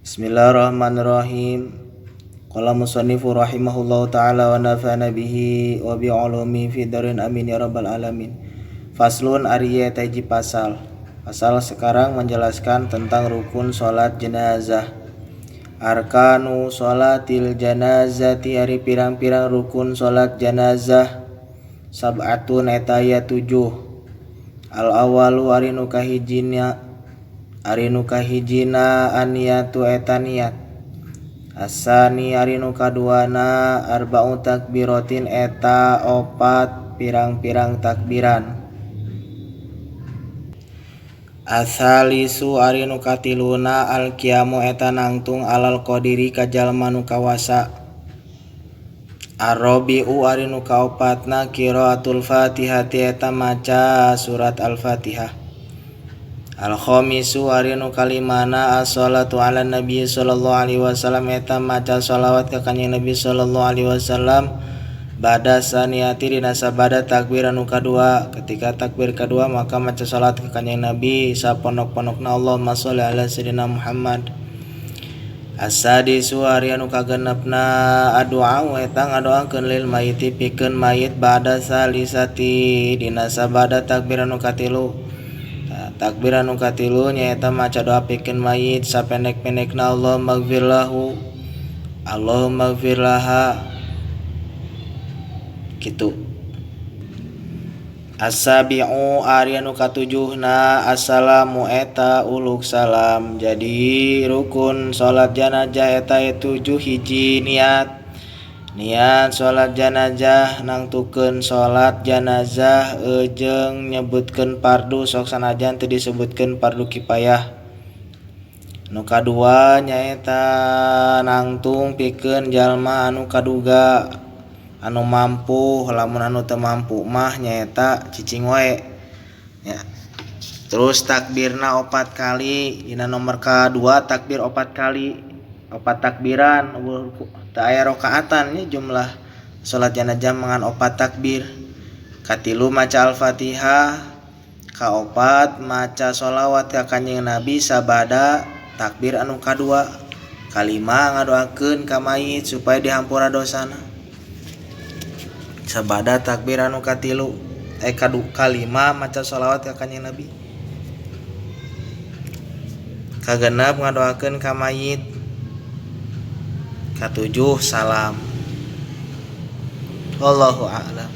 Bismillahirrahmanirrahim. Qala musannifu rahimahullahu ta'ala wa nafa'ana bihi wa bi'ulumi fi darin amin ya rabbal alamin. Faslun ariye taji pasal. Pasal sekarang menjelaskan tentang rukun salat jenazah. Arkanu salatil janazati ari pirang-pirang rukun salat jenazah. Sab'atun etaya 7. Al awalu ari nu kahijina aniyatu eta niat. Asani ari nu kaduana arba'u takbiratin eta opat pirang-pirang takbiran. Asalisu ari nu katiluna alqiyamu eta nangtung alal qadiri ka jalma nu kawasa. Ar-rabi'u ari nu kaopatna qiraatul Fatihati eta maca surat Al-Fatihah. Al-khamisu ari nu kalimana as-shalatu ala nabi sallallahu alaihi wasallam eta maca shalawat ka kanjeng Nabi sallallahu alaihi wasallam ba'da saniyati dina sabada takbir anu kadua. Ketika takbir kadua maka maca salat ka kanjeng Nabi saponok-ponokna Allahumma sholli ala sayyidina Muhammad. As-sadisu ari anu kagenepna addu'a eta ngadoakeun lil mayiti pikeun mayit ba'da salisati dina sabada takbir anu katilu. Takbir anu katilu nyaeta maca doa pikeun mayit sapendek-pendekna Allahumma ighfir lahu Allahumma ighfir laha kitu. As-sabi'u ari anu katujuhna assalamu eta uluk salam. Jadi rukun salat jenazah eta 7 hiji niat salat jenazah nangtukeun salat jenazah jeung nyebutkeun fardu sok sanajan teu disebutkeun fardu kifayah. Nu kadua nyaeta nangtung pikeun jalma anu kaduga anu mampu, lamun anu teu mampu mah nyaeta cicing wae ya. Terus takbirna 4 kali. Dina nomor kadua takbir 4 kali, 4 takbiran teu aya rakaatan nya jumlah salat jenazah mangan 4 takbir. Katilu maca Al-Fatihah, kaopat maca sholawat ka kanjeng Nabi sabada takbir anu kadua. Kalima ngadoakeun ka mayit supaya dihampura dosana sabada takbir anu katilu. Kalima maca sholawat ka kanjeng Nabi. Kagenep ngadoakeun ka mayit. Katujuh salam. Wallahu a'lam.